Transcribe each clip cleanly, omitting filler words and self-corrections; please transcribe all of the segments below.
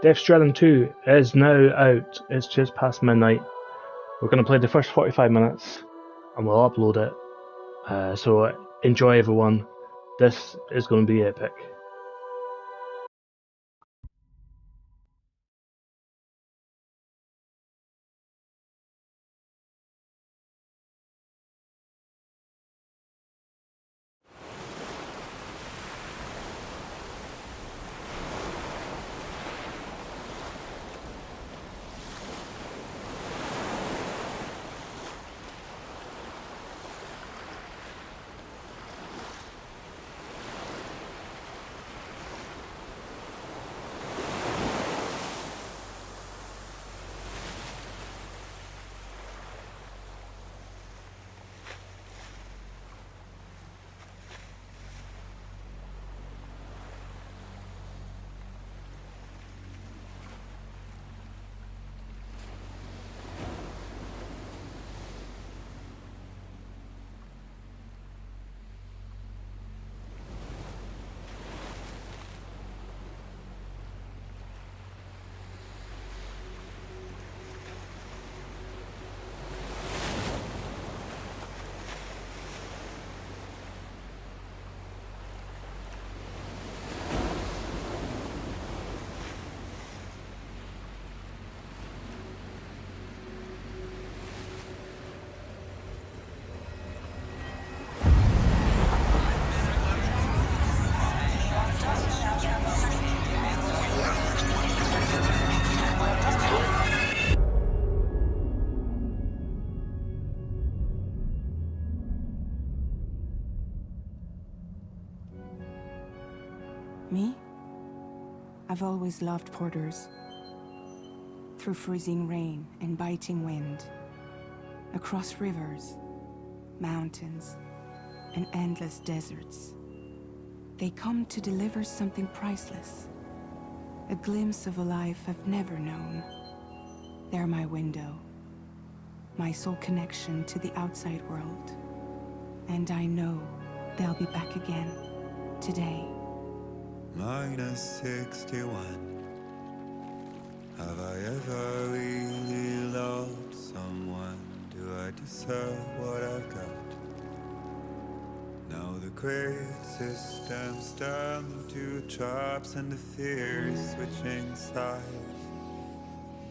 Death Stranding 2 is now out. It's just past midnight. We're going to play the first 45 minutes and we'll upload it. So enjoy, everyone. This is going to be epic. Me? I've always loved porters. Through freezing rain and biting wind, across rivers, mountains, and endless deserts, they come to deliver something priceless. A glimpse of a life I've never known. They're my window, my sole connection to the outside world. And I know they'll be back again, today. Minus 61. Have I ever really loved someone? Do I deserve what I've got? Now the great system's turned to traps and the fear is switching sides.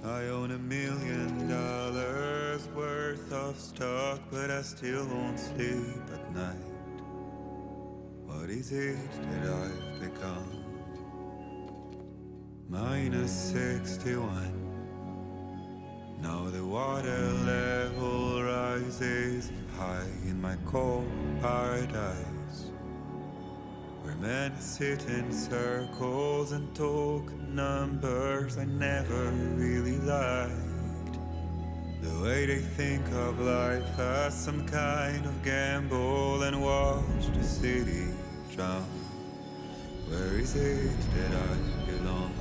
I own $1 million worth of stock, but I still won't sleep at night. What is it that I've become? Minus 61. Now the water level rises high in my cold paradise, where men sit in circles and talk numbers I never really liked. The way they think of life as some kind of gamble and watch the city drown. Where is it that I belong?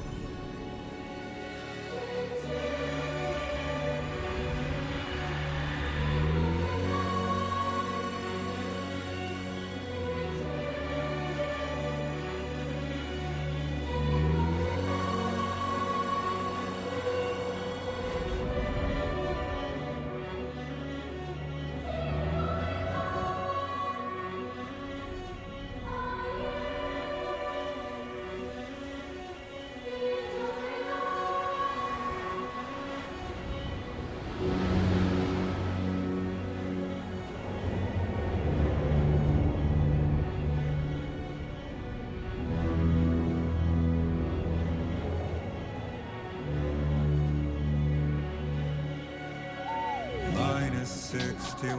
Minus 61.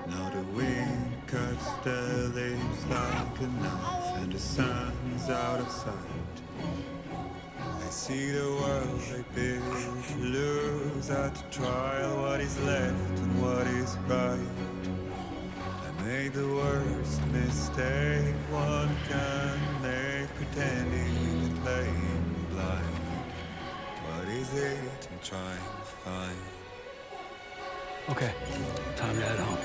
Now the wind cuts the leaves like a knife and the sun is out of sight. I see the world I built to lose at the trial, what is left and what is right. I made the worst mistake one can make, pretending and playing blind. What is it I'm trying to find? Okay, time to head home.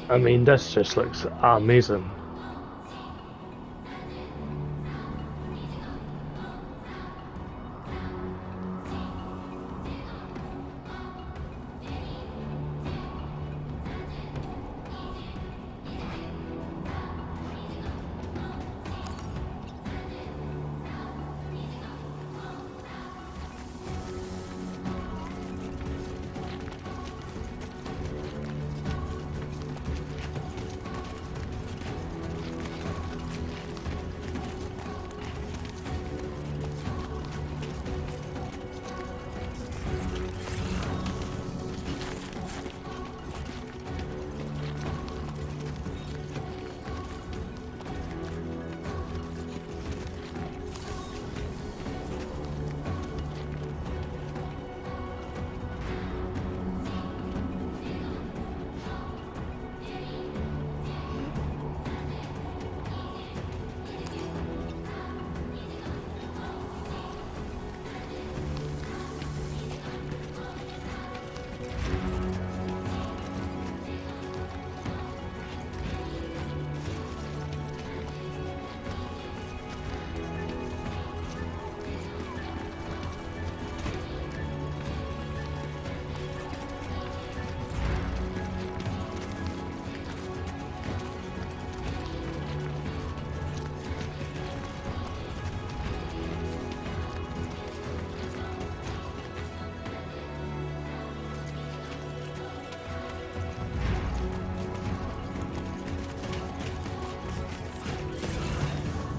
I mean, this just looks amazing.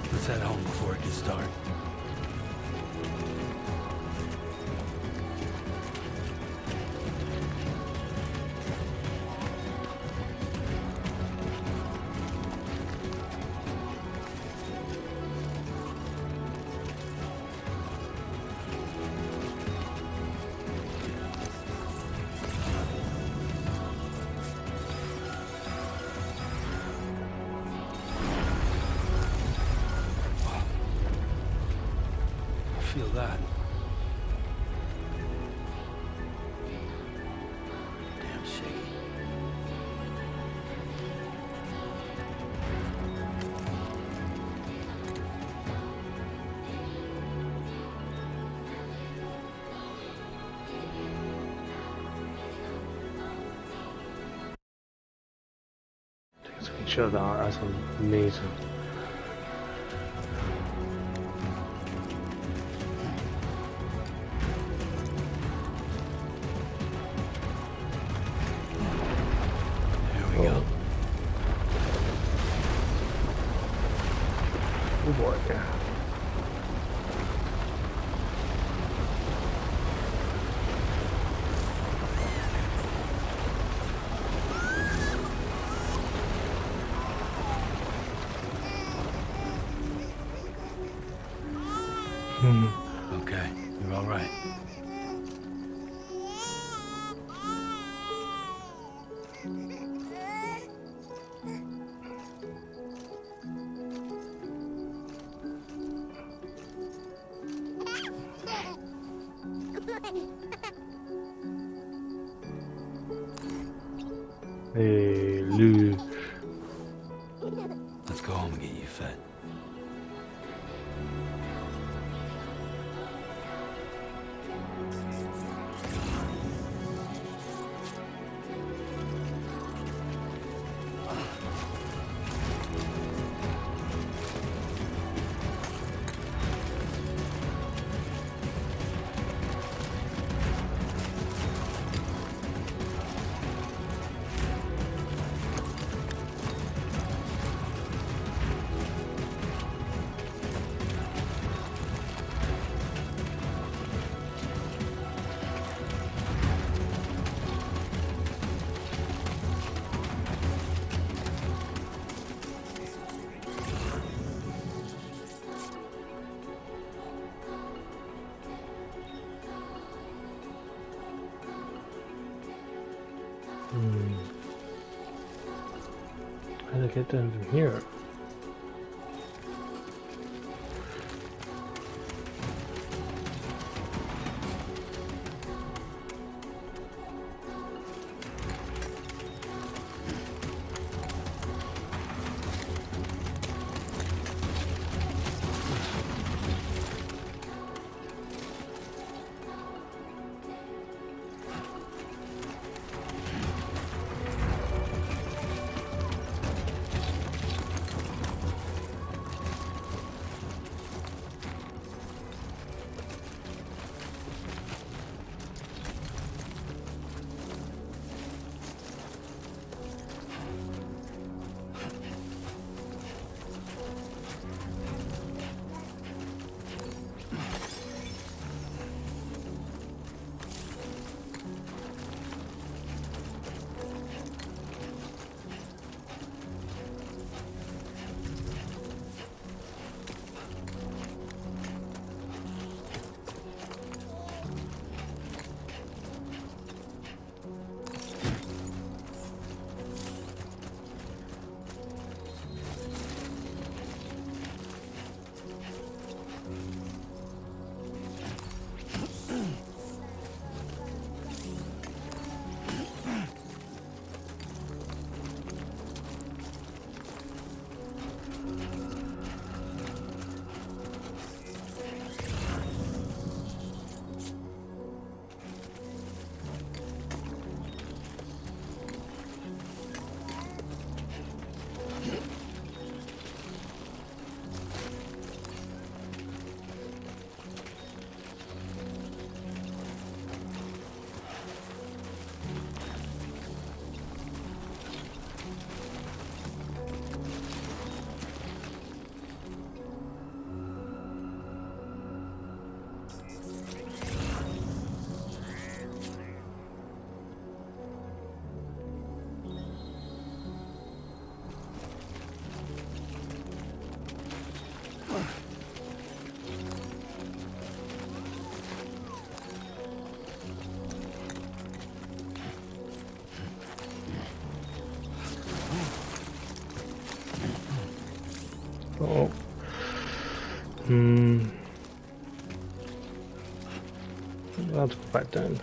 Let's head home before it gets dark. Feel that. Damn shaky. Take a screenshot of that, that's amazing. Here we go. Oh boy. Okay, you're all right. Hey, Lou. Let's go home and get you fed. How do I get down from here? I'll have to go back down.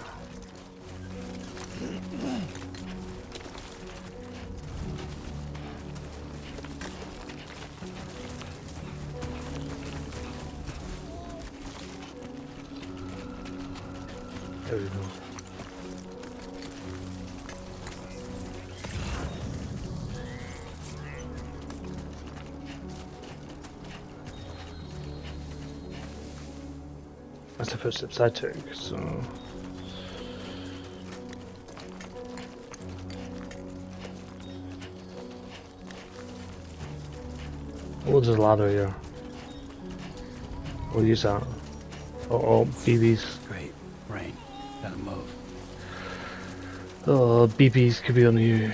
There we go. That's the footsteps I took, so... Oh, there's a ladder here. We'll use that. Oh, BBs. Great. Rain. Gotta move. Oh, BBs could be on you.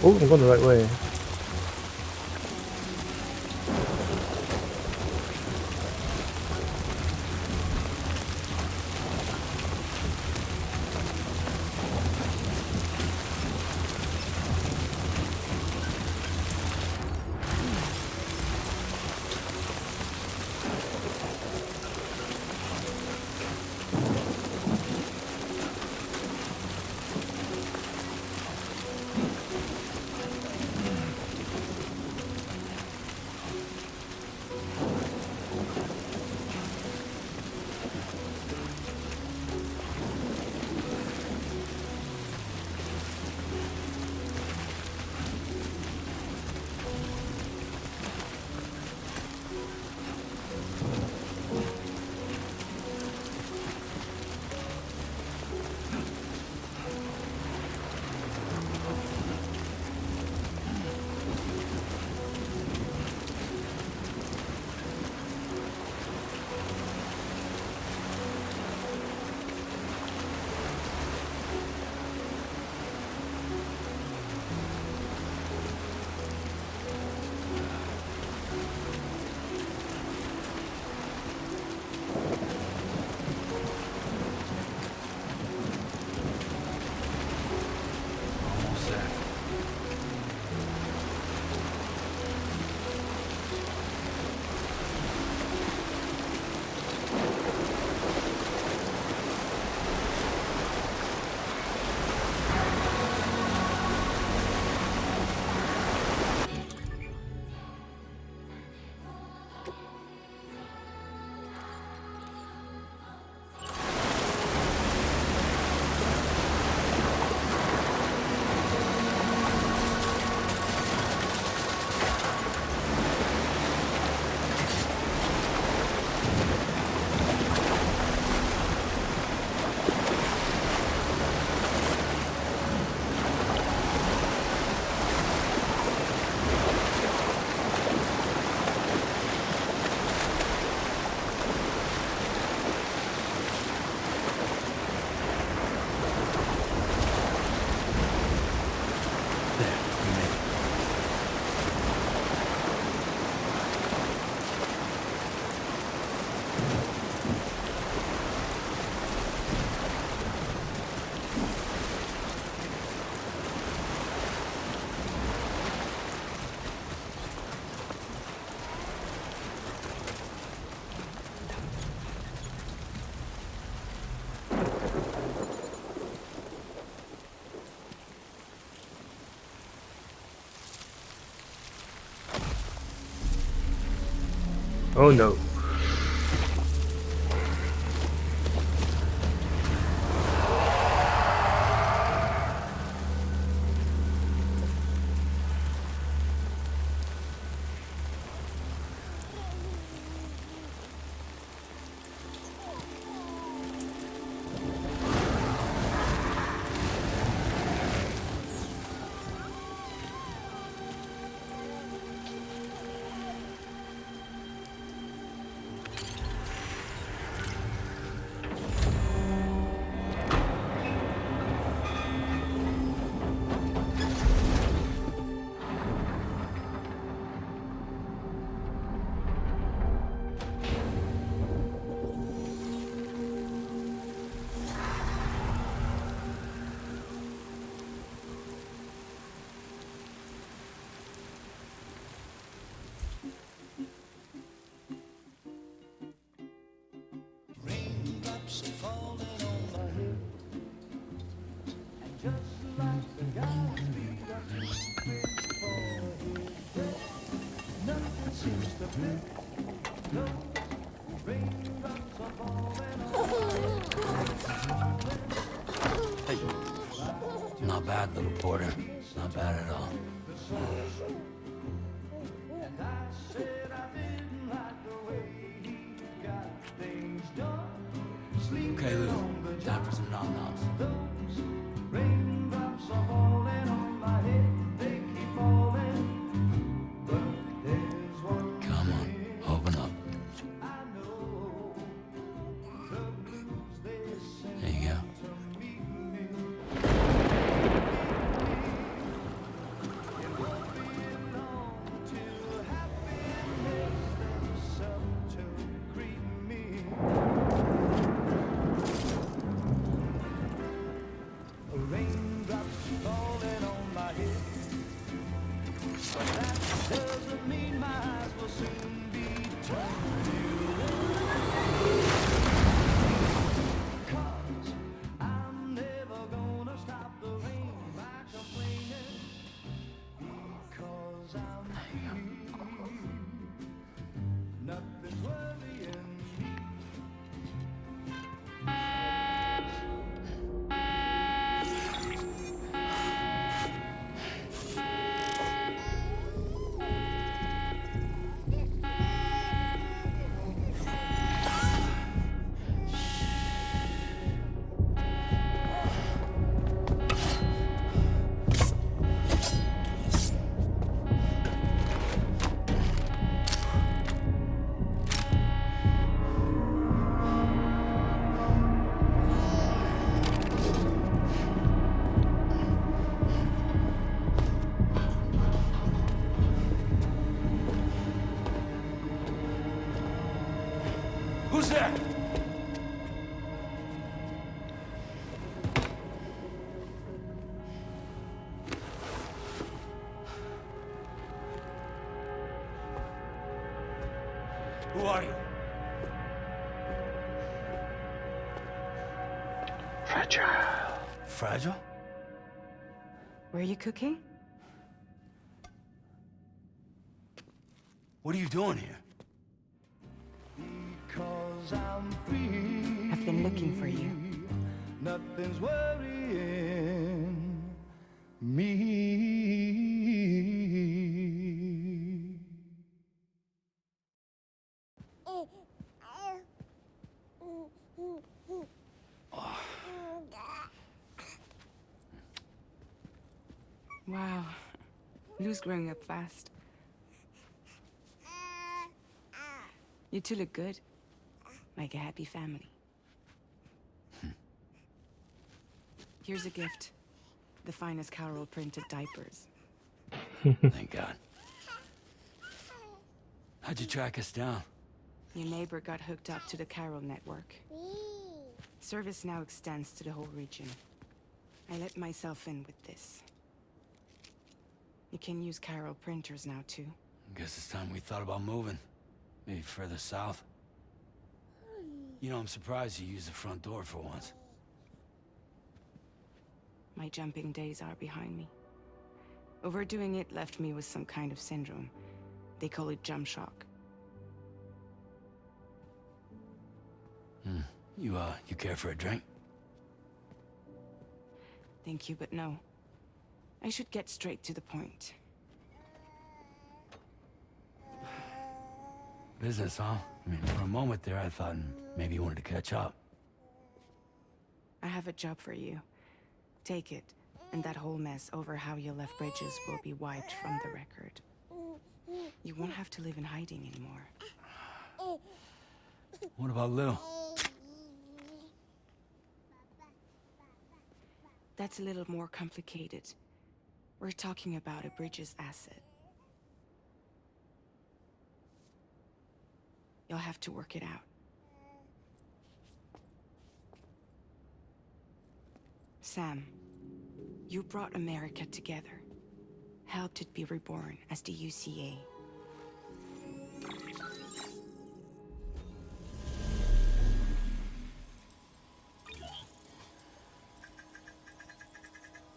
Oh, I'm going the right way. Oh no. Raindrops are falling on my head, and just like the guy's feet are too big for his head, nothing seems to fit. No, raindrops are falling on my head. Hey, not bad, little porter. Not bad at all. And I said I didn't like the way he got things done. Okay, Lou. Time for some nom-noms. Those raindrops are falling on my head, they keep falling. But there's one Come on, open up. I know, the blues they send There you go. to me. It won't be long till happiness steps up to greet me. Raindrops falling on my head, but that doesn't mean my eyes will soon be turned to cause I'm never gonna stop the rain by complaining, because I'm free. Nothing's worrying me. Who's there? Who are you? Fragile. Fragile? Were you cooking? What are you doing here? Because I'm free. I've been looking for you. Nothing's worrying me. Wow. Lou's growing up fast. You two look good. Like a happy family. Here's a gift. The finest Carol printed diapers. Thank God. How'd you track us down? Your neighbor got hooked up to the Carol network. Service now extends to the whole region. I let myself in with this. You can use Carol printers now too. Guess it's time we thought about moving. Maybe further south. You know, I'm surprised you used the front door for once. My jumping days are behind me. Overdoing it left me with some kind of syndrome. They call it jump shock. You care for a drink? Thank you, but no. I should get straight to the point. Business, huh? I mean, for a moment there, I thought maybe you wanted to catch up. I have a job for you. Take it, and that whole mess over how you left bridges will be wiped from the record. You won't have to live in hiding anymore. What about Lou? That's a little more complicated. We're talking about a bridges asset. You'll have to work it out. Sam, you brought America together. Helped it be reborn as the UCA.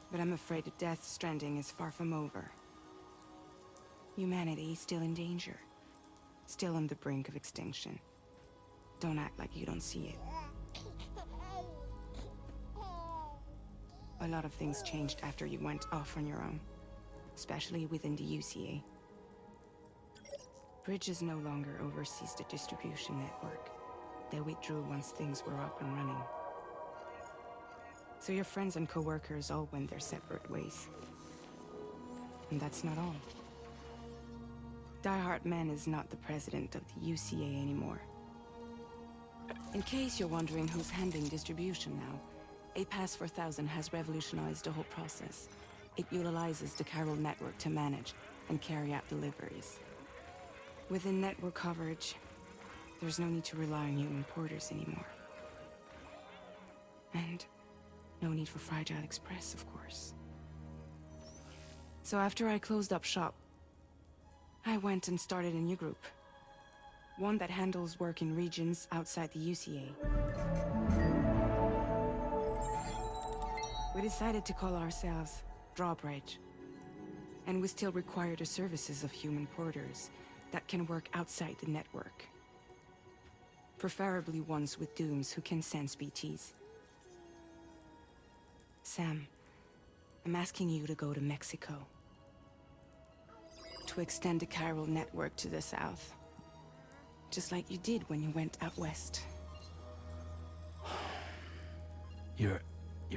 But I'm afraid that Death Stranding is far from over. Humanity is still in danger. Still on the brink of extinction. Don't act like you don't see it. A lot of things changed after you went off on your own. Especially within the UCA. Bridges no longer oversees the distribution network. They withdrew once things were up and running. So your friends and co-workers all went their separate ways. And that's not all. Die Hard Man is not the president of the UCA anymore. In case you're wondering who's handling distribution now, A Pass 4000 has revolutionized the whole process. It utilizes the chiral network to manage and carry out deliveries. Within network coverage, there's no need to rely on human porters anymore. And no need for Fragile Express, of course. So after I closed up shop, I went and started a new group. One that handles work in regions outside the UCA. We decided to call ourselves Drawbridge. And we still require the services of human porters that can work outside the network. Preferably ones with dooms who can sense BTs. Sam, I'm asking you to go to Mexico. To extend the chiral network to the south. Just like you did when you went out west. You're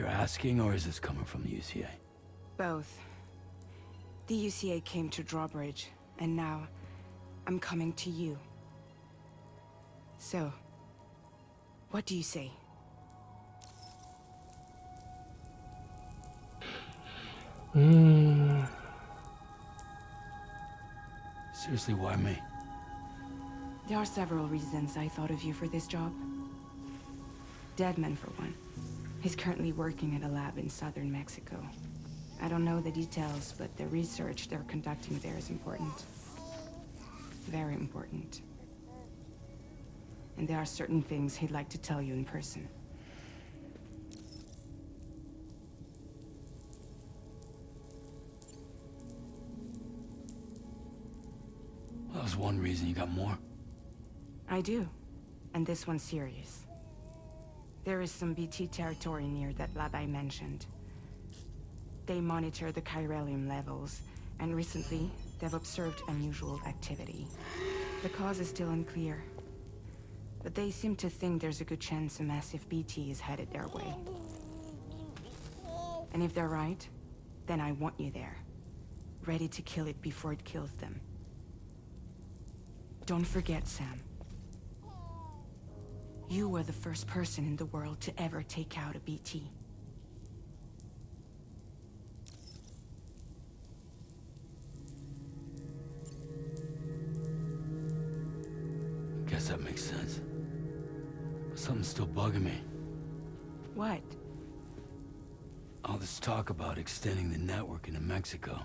asking, or is this coming from the UCA? Both. The UCA came to Drawbridge, and now I'm coming to you. So, what do you say? Seriously, why me? There are several reasons I thought of you for this job. Deadman, for one. He's currently working at a lab in southern Mexico. I don't know the details, but the research they're conducting there is important. Very important. And there are certain things he'd like to tell you in person. That was one reason. You got more? I do. And this one's serious. There is some BT territory near that lab I mentioned. They monitor the chiralium levels, and recently, they've observed unusual activity. The cause is still unclear, but they seem to think there's a good chance a massive BT is headed their way. And if they're right, then I want you there, ready to kill it before it kills them. Don't forget, Sam. You were the first person in the world to ever take out a BT. Guess that makes sense. But something's still bugging me. What? All this talk about extending the network into Mexico.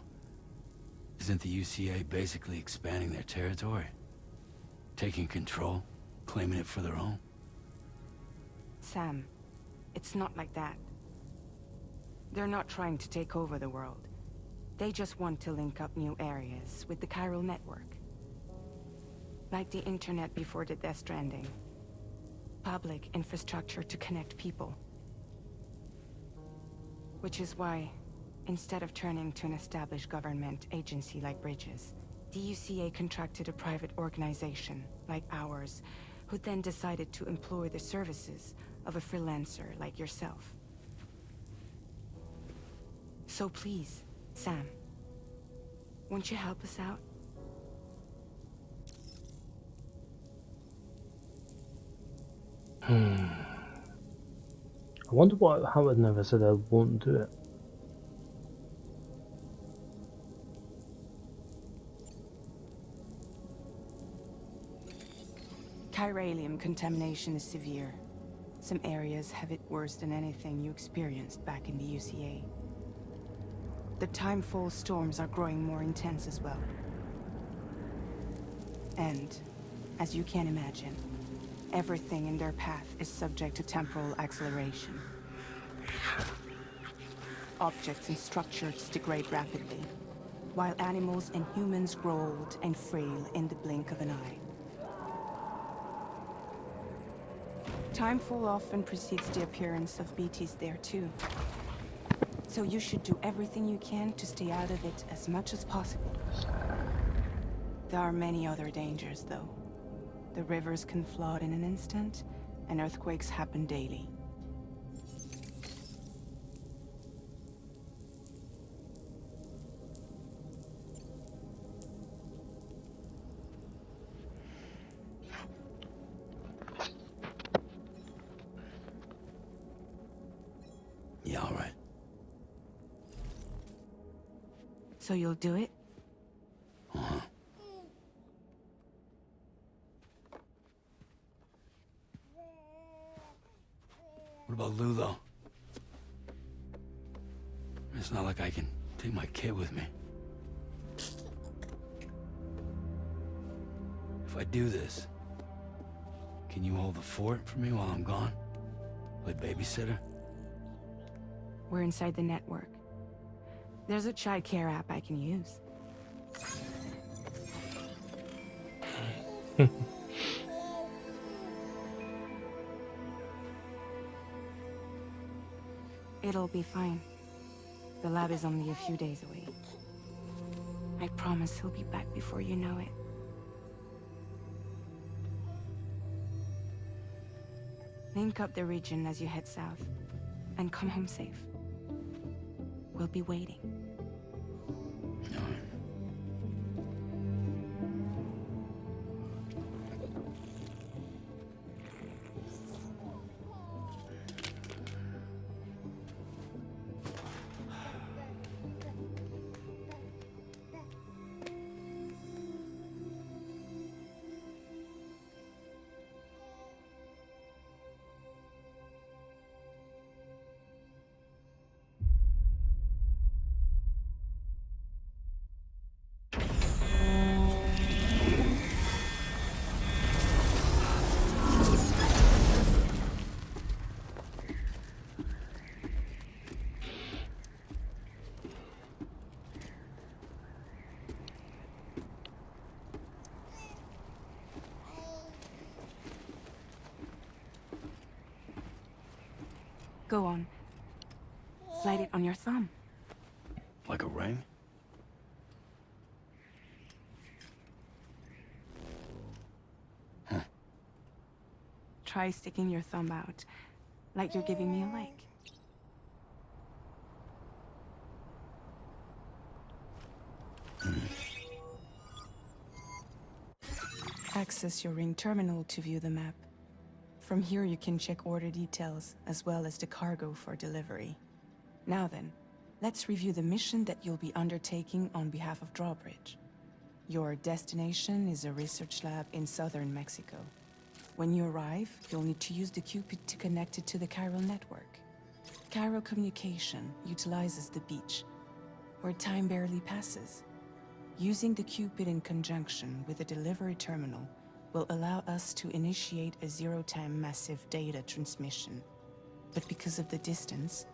Isn't the UCA basically expanding their territory? Taking control? Claiming it for their own? Sam, it's not like that. They're not trying to take over the world. They just want to link up new areas with the chiral network. Like the internet before the Death Stranding. public infrastructure to connect people. Which is why, instead of turning to an established government agency like Bridges, DUCA contracted a private organization like ours, who then decided to employ the services of a freelancer like yourself. So please, Sam, won't you help us out? I wonder how it never said I won't do it. Chiralium contamination is severe. Some areas have it worse than anything you experienced back in the UCA. The timefall storms are growing more intense as well. And, as you can imagine, everything in their path is subject to temporal acceleration. Objects and structures degrade rapidly, while animals and humans grow old and frail in the blink of an eye. Timefall often precedes the appearance of BTs there too. So you should do everything you can to stay out of it as much as possible. There are many other dangers though. The rivers can flood in an instant, and earthquakes happen daily. Yeah, all right. So you'll do it? Uh-huh. What about Lou, though? It's not like I can take my kid with me. If I do this, can you hold the fort for me while I'm gone? Play babysitter? We're inside the network. There's a child care app I can use. It'll be fine. The lab is only a few days away. I promise he'll be back before you know it. Link up the region as you head south, and come home safe. We'll be waiting. All right. Go on. Slide it on your thumb. Like a ring? Huh. Try sticking your thumb out, like you're giving me a like. Access your ring terminal to view the map. From here you can check order details, as well as the cargo for delivery. Now then, let's review the mission that you'll be undertaking on behalf of Drawbridge. Your destination is a research lab in southern Mexico. When you arrive, you'll need to use the Cupid to connect it to the chiral network. Chiral communication utilizes the beach, where time barely passes. Using the Cupid in conjunction with the delivery terminal will allow us to initiate a zero-time massive data transmission. But because of the distance,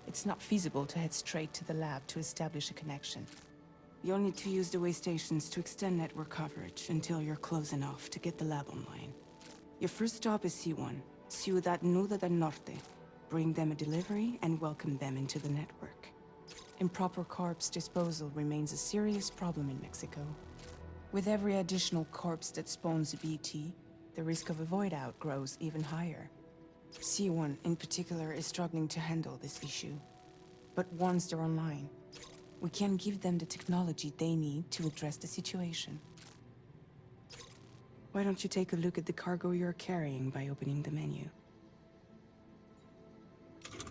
it's not feasible to head straight to the lab to establish a connection. You'll need to use the way stations to extend network coverage until you're close enough to get the lab online. Your first stop is C1, Ciudad Nuda del Norte. Bring them a delivery and welcome them into the network. Improper corpse disposal remains a serious problem in Mexico. With every additional corpse that spawns a BT, the risk of a void out grows even higher. C1 in particular is struggling to handle this issue. But once they're online, we can give them the technology they need to address the situation. Why don't you take a look at the cargo you're carrying by opening the menu?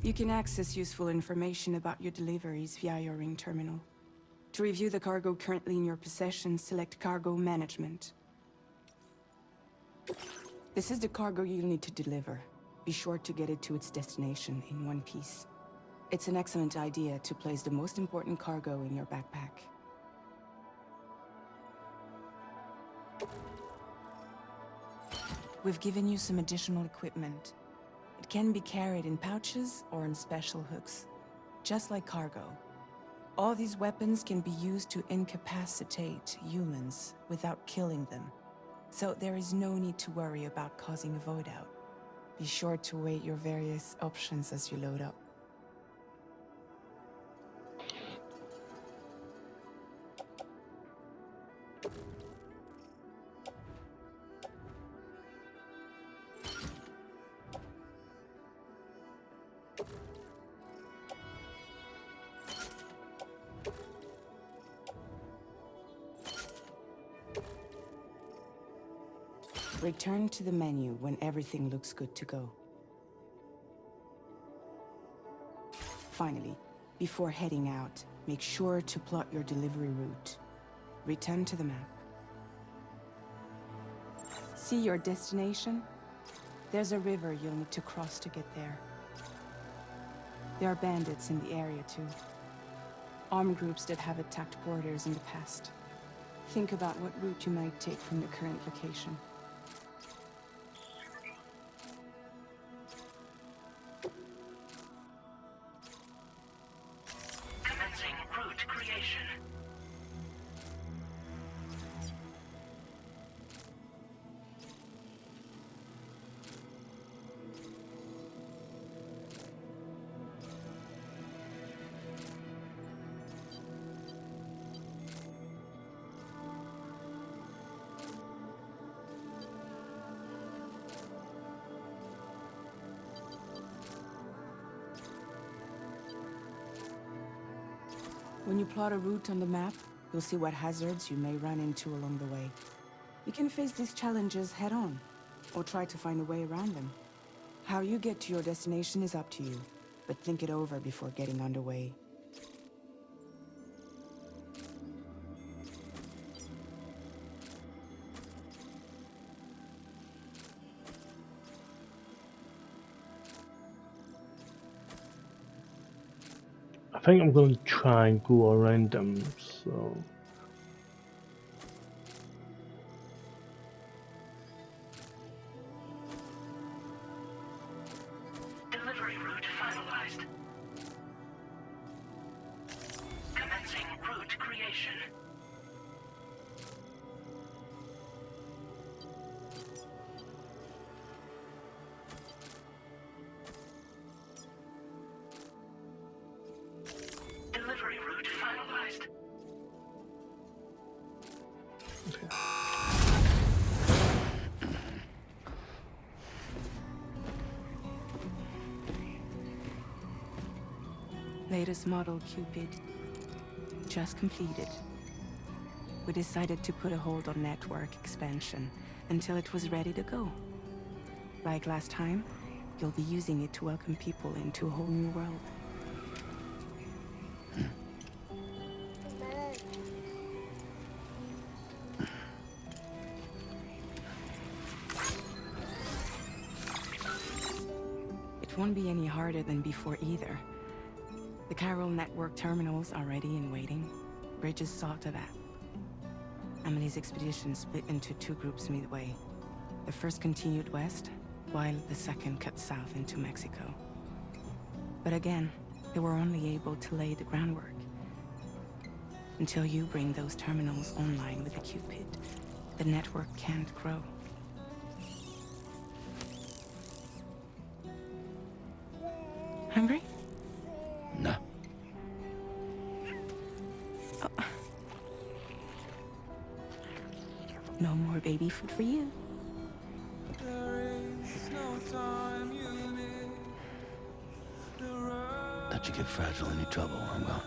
You can access useful information about your deliveries via your ring terminal. To review the cargo currently in your possession, select Cargo Management. This is the cargo you'll need to deliver. Be sure to get it to its destination in one piece. It's an excellent idea to place the most important cargo in your backpack. We've given you some additional equipment. It can be carried in pouches or in special hooks, just like cargo. All these weapons can be used to incapacitate humans without killing them. So there is no need to worry about causing a void out. Be sure to weigh your various options as you load up. Return to the menu when everything looks good to go. Finally, before heading out, make sure to plot your delivery route. Return to the map. See your destination? There's a river you'll need to cross to get there. There are bandits in the area too. Armed groups that have attacked borders in the past. Think about what route you might take from the current location. Commencing route creation. When you plot a route on the map, you'll see what hazards you may run into along the way. You can face these challenges head-on, or try to find a way around them. How you get to your destination is up to you, but think it over before getting underway. I think I'm going to try and go around them, so... Delivery route finalized. Commencing route creation. Delivery route finalized. Latest model Cupid. Just completed. We decided to put a hold on network expansion until it was ready to go. Like last time, you'll be using it to welcome people into a whole new world. It won't be any harder than before either. The Carol network terminals are ready and waiting. Bridges saw to that. Emily's expedition split into two groups midway. The first continued west, while the second cut south into Mexico. But again, they were only able to lay the groundwork. Until you bring those terminals online with the Cupid, the network can't grow. No more baby food for you. Let you get fragile any trouble, I'm gone.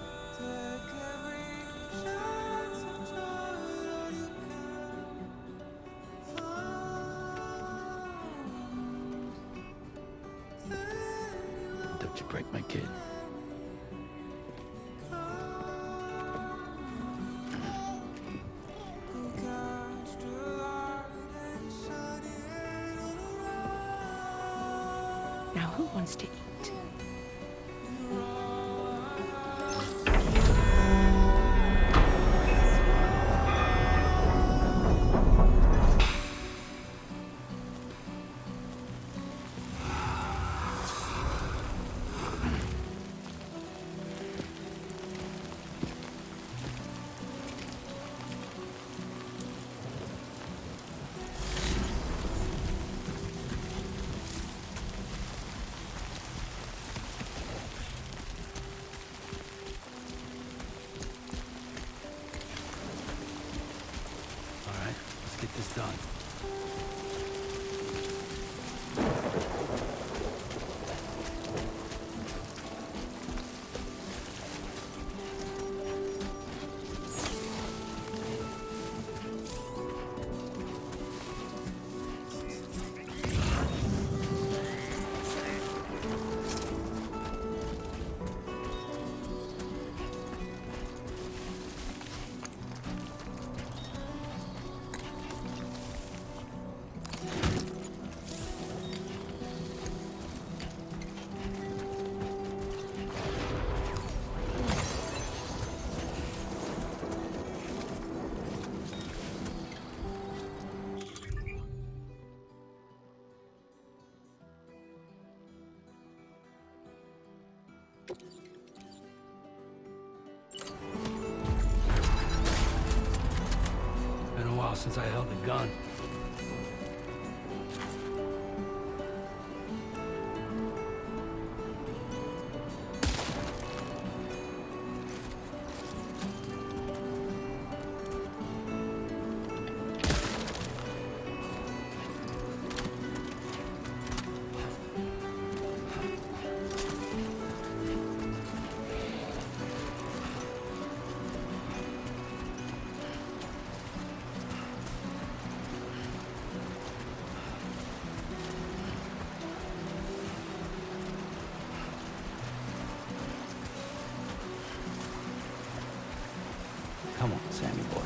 Don't you break my kid. Now who wants to eat? All right, let's get this done. Been a while since I held a gun. Come on, Sammy boy.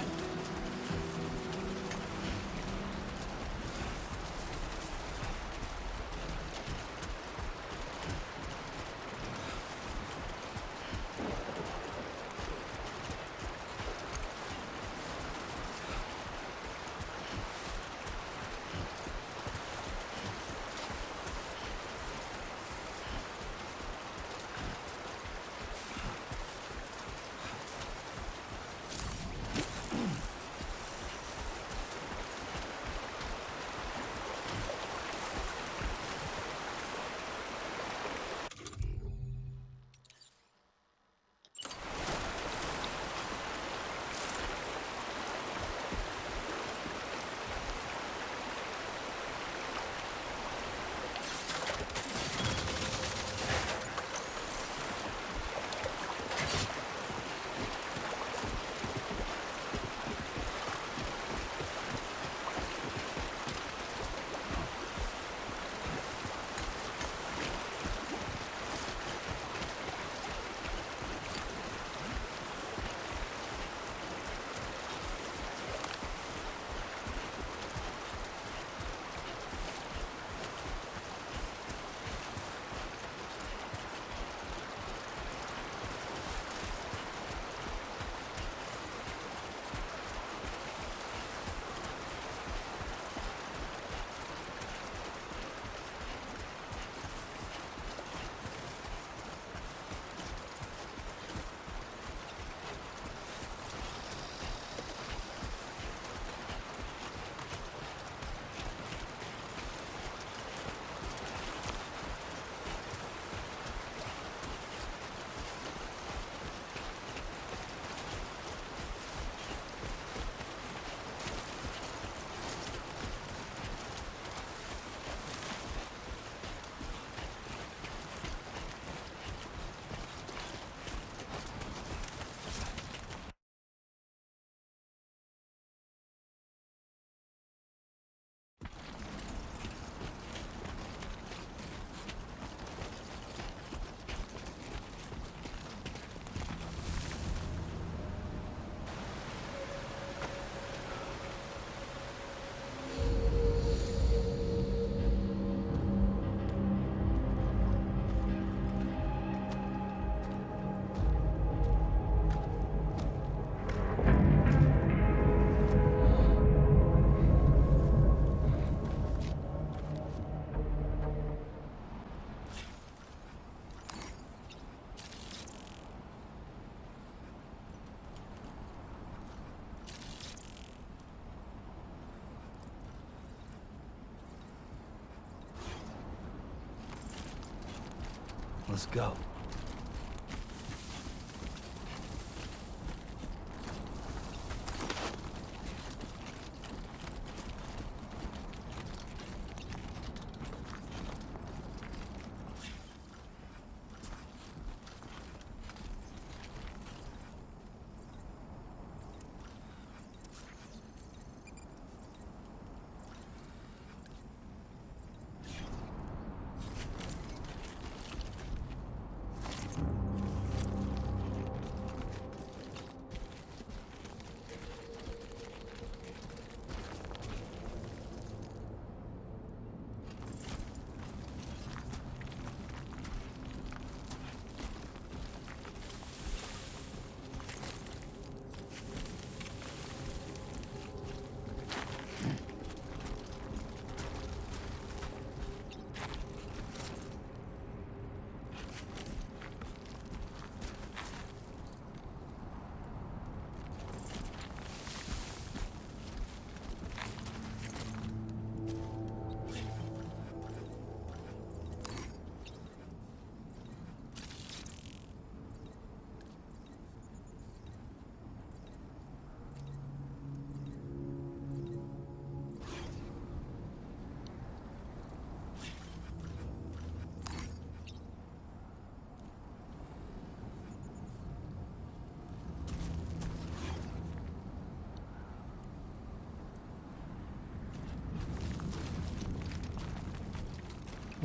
Let's go.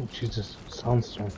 Oh Jesus, sandstorm.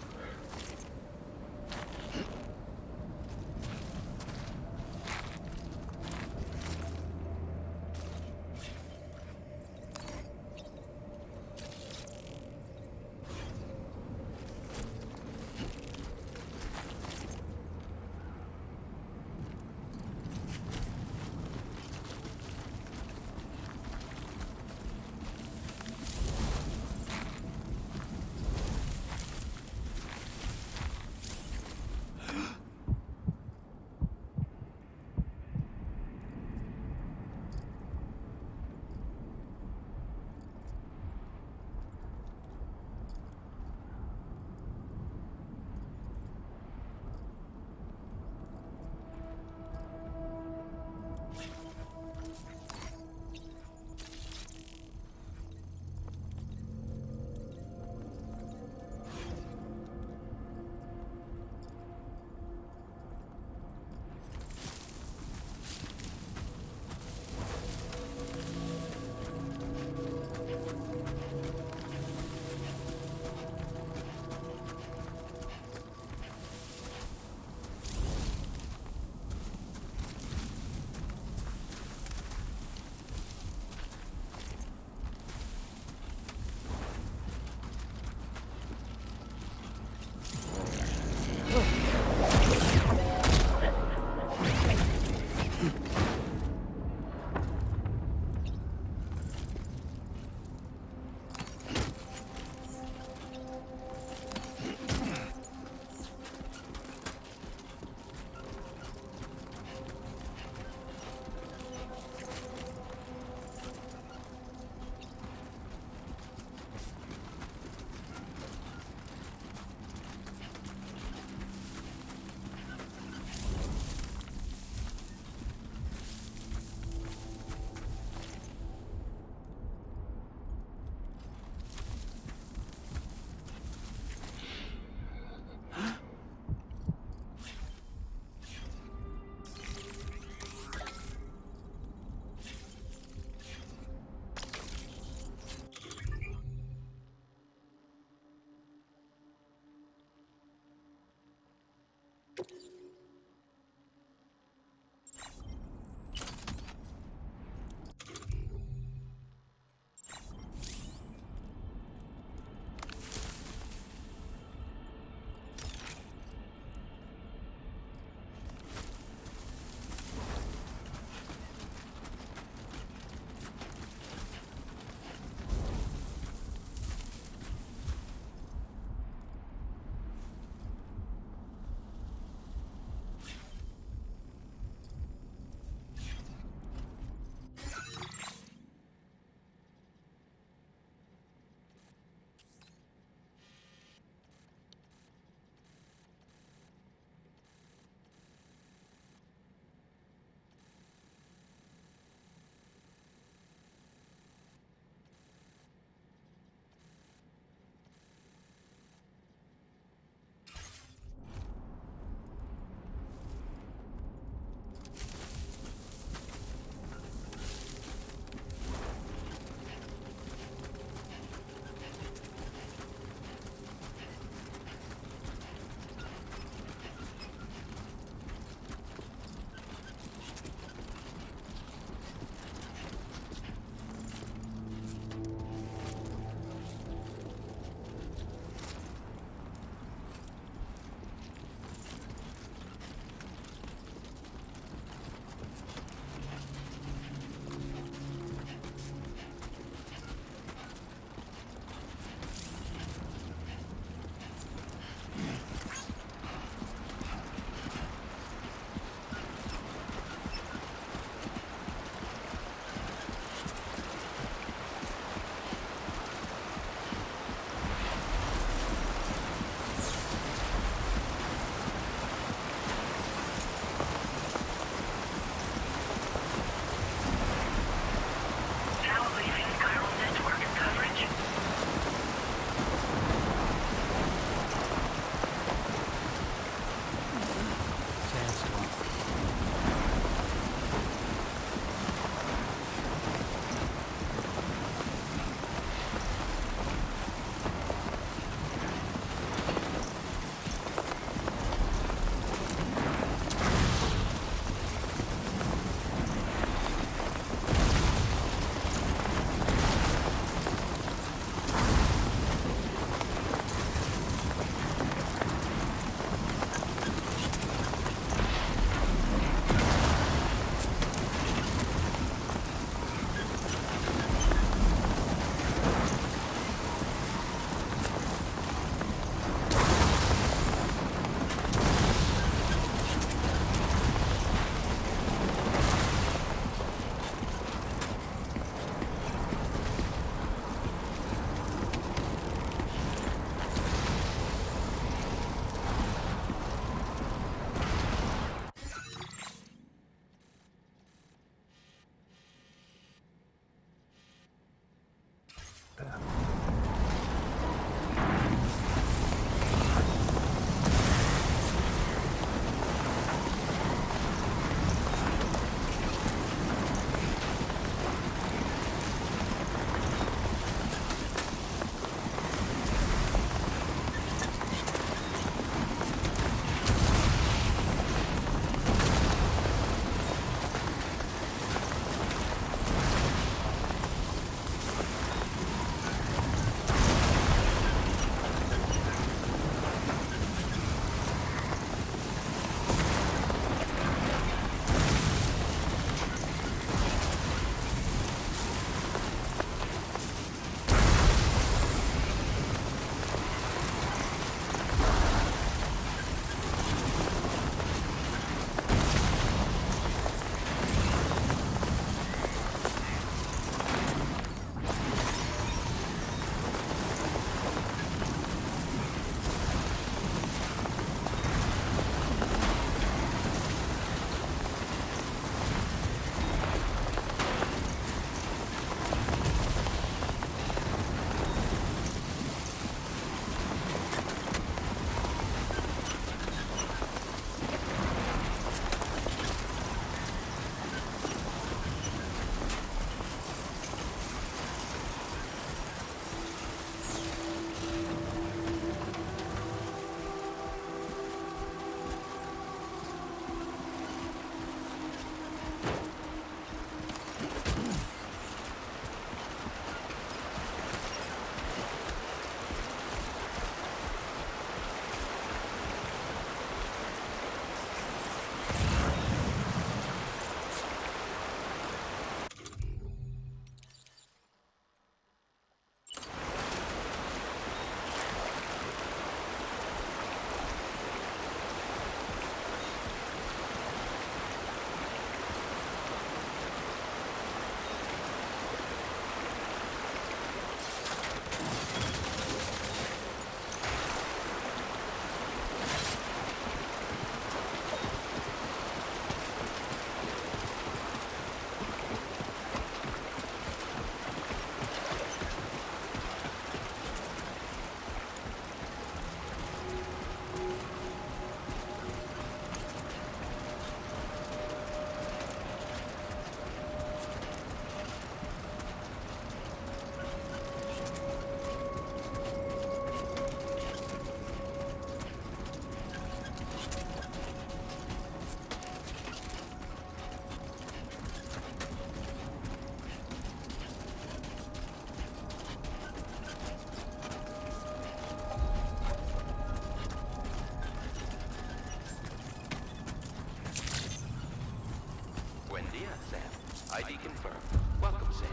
Sam. ID confirmed. Welcome, Sam.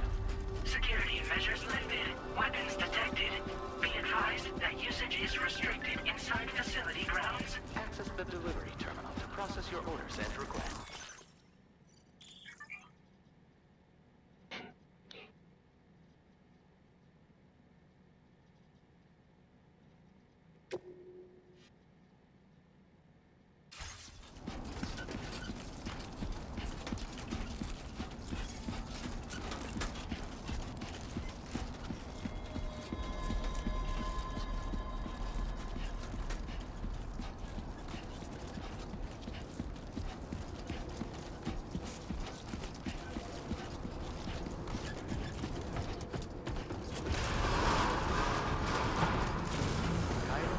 Security measures lifted. Weapons detected. Be advised that usage is restricted inside facility grounds. Access the delivery terminal to process your orders and requests.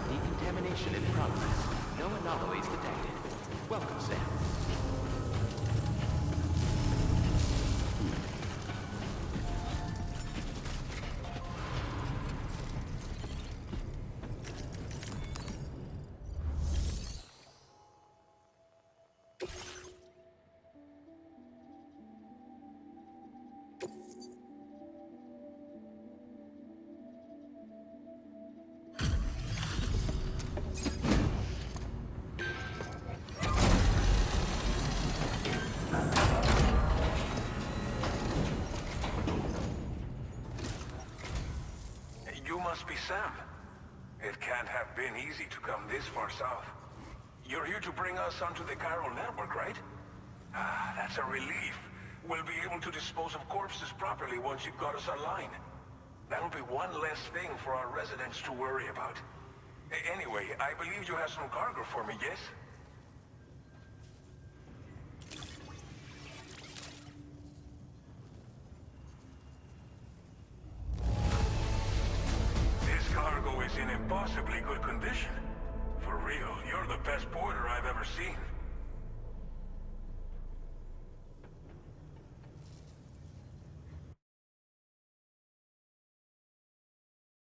Decontamination in progress. No anomalies detected. Welcome, Sam. You must be Sam. It can't have been easy to come this far south. You're here to bring us onto the chiral network, right? Ah, that's a relief. We'll be able to dispose of corpses properly once you've got us online. That'll be one less thing for our residents to worry about. Anyway, I believe you have some cargo for me, yes? This cargo is in impossibly good condition. For real, you're the best porter I've ever seen.